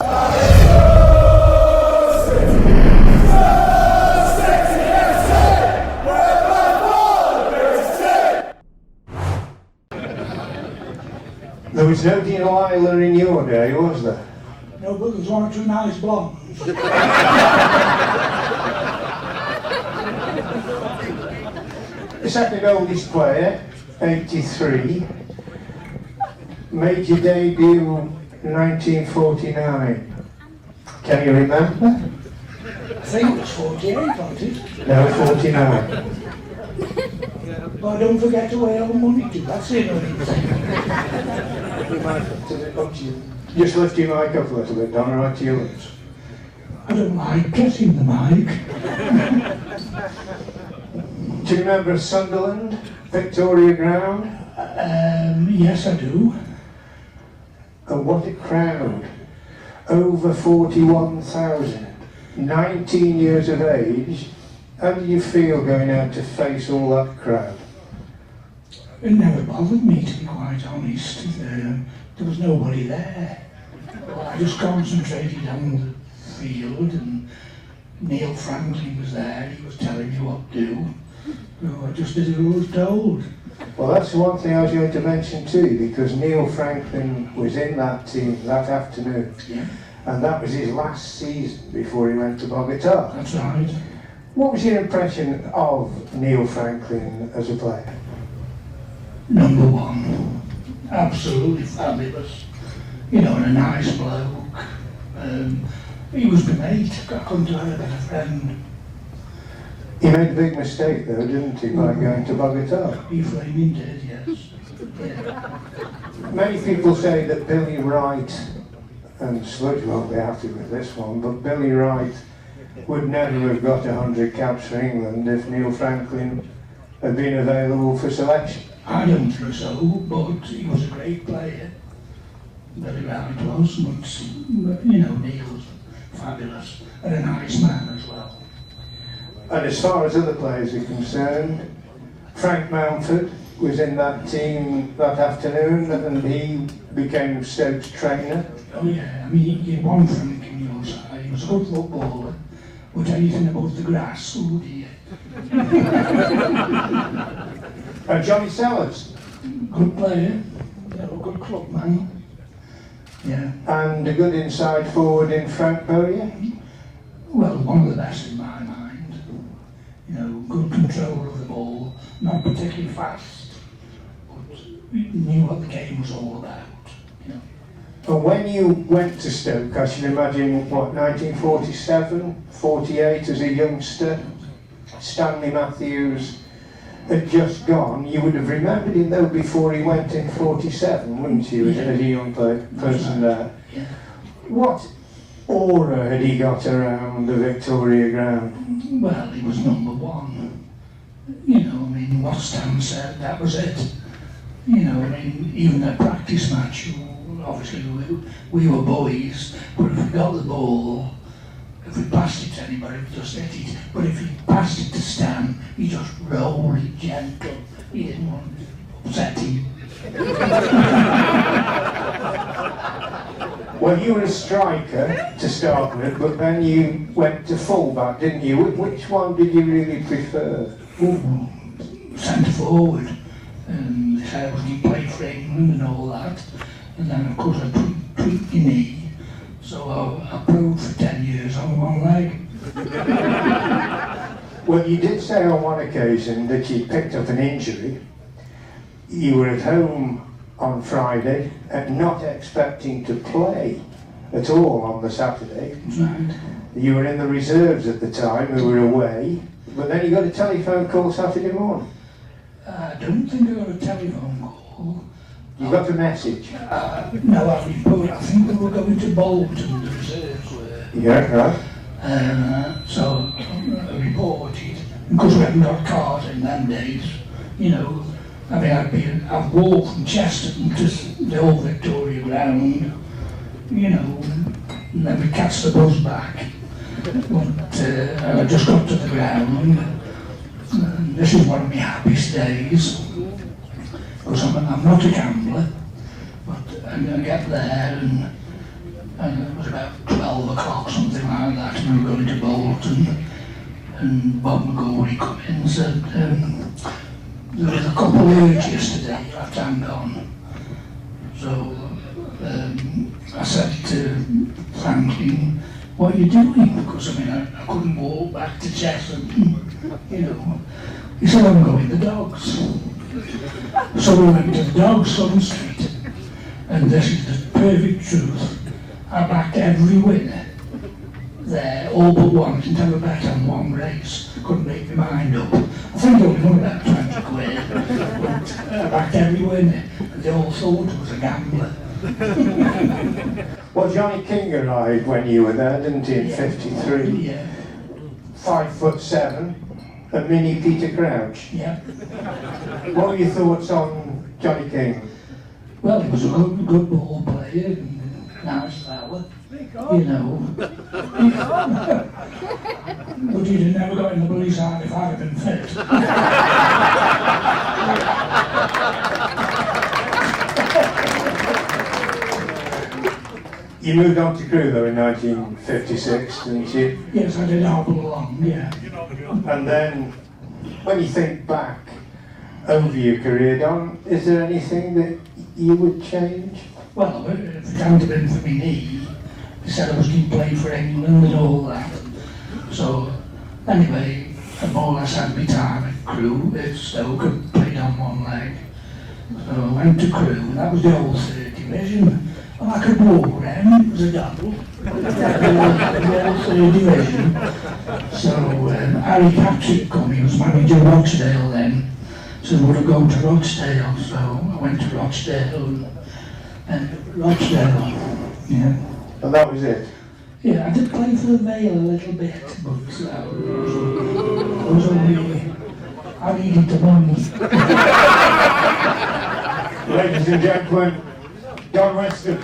There was no Delilah in your day, was there? No, but there's one or two nice blondes. The second oldest player, 83, made your debut in 1949. Can you remember? I think it was 48, wasn't it? No, 49. But don't forget to weigh all the money too, that's it. Just lift your mic up a little bit, Don, right to your lips. I don't like kissing the mic. Do you remember Sunderland, Victoria Ground? Yes, I do. And what a crowd. Over 41,000. 19 years of age. How did you feel going out to face all that crowd? It never bothered me, to be quite honest. There was nobody there. I just concentrated on the field, and Neil Franklin was there. He was telling me what to do. So I just did as I was told. Well, that's one thing I was going to mention too, because Neil Franklin was in that team that afternoon. Yeah. And that was his last season before he went to Bogota. That's right. What was your impression of Neil Franklin as a player? Number one. Absolutely fabulous. You know, and a nice bloke. He was my mate. I couldn't have had a better friend. He made a big mistake though, didn't he, by going to Bogota? He flaming did, yes. Yeah. Many people say that Billy Wright, and Sludge won't be happy with this one, but Billy Wright would never have got 100 caps for England if Neil Franklin had been available for selection. I don't think so, but he was a great player. Very right was, but you know, Neil's fabulous and a nice man as well. And as far as other players are concerned, Frank Mountford was in that team that afternoon and he became Stoke's trainer. Oh yeah, I mean, you won Frank in your side. He was a good footballer, but anything above the grass, oh dear. And Johnny Sellers. Good player, a good club man. Yeah. And a good inside forward in Frank Bowyer. Well, one of the best in my mind. You know, good control of the ball, not particularly fast, but knew what the game was all about. You know. And when you went to Stoke, I should imagine, what, 1947, 48 as a youngster, Stanley Matthews had just gone. You would have remembered him though before he went in 47, wouldn't you, as a young person there? Yeah. What aura had he got around the Victoria Ground? Well, he was number one. You know, I mean, what Stan said, that was it. You know, I mean, even a practice match, obviously we were boys, but if we got the ball, if we passed it to anybody, we just hit it. But if he passed it to Stan, he just rolled it gentle. He didn't want to upset him. Well, you were a striker to start with, but then you went to fullback, didn't you? Which one did you really prefer? Centre forward. They said I was going to play for England and all that. And then, of course, I tweaked my knee. So I proved for 10 years on one leg. Well, you did say on one occasion that you picked up an injury. You were at home on Friday and not expecting to play at all on the Saturday. Right. You were in the reserves at the time, who were away, but then you got a telephone call Saturday morning. I don't think I got a telephone call. You got a message? No, I think they were going to Bolton, the reserves were. Yeah, right. So I reported, because we hadn't got cars in them days, you know. I mean, I'd walk from Chesterton to the old Victoria Ground, you know, and then we catch the bus back. But I just got to the ground, and this is one of my happiest days, because I'm not a gambler, but I'm going to get there, and and it was about 12 o'clock, something like that, and we were going to Bolton, and Bob McGorry come in and said, there was a couple of words yesterday, you have to hang on. So I said to Franklin, what are you doing? Because I mean, I couldn't walk back to Chesham, you know. He said, I'm going to the dogs. So we went to the dogs on the street, and this is the perfect truth. I backed every winner there, all but one. I didn't have a bet on one race, couldn't make my mind up. I think I only won about 20 quid, but I backed every winner. They all thought I was a gambler. Well, Johnny King arrived when you were there, didn't he, in 53? Yeah. 5'7", a mini Peter Crouch. Yeah. What were your thoughts on Johnny King? Well, he was a good ball player, and nice fella, you know. But he'd have never got in the police side if I'd have been fit. You moved on to Crewe though in 1956, didn't you? Yes, I did hobble along, yeah. And then, when you think back over your career, Don, is there anything that you would change? Well, if it hadn't been for me knee, they said I was going to play for England and all that. So, anyway, I more or less had my time at Crewe. At Stoke, I played on one leg. So I went to Crewe, that was the old third division. And I could walk around, it was a double. The old third division. So Harry Patrick come, he was manager of Rochdale then. So would I go to Rochdale? So I went to Rochdale and Rochdale, yeah. And that was it? Yeah, I did play for the Vale a little bit, but I was only, I needed the money. Ladies and gentlemen, Don Whiston.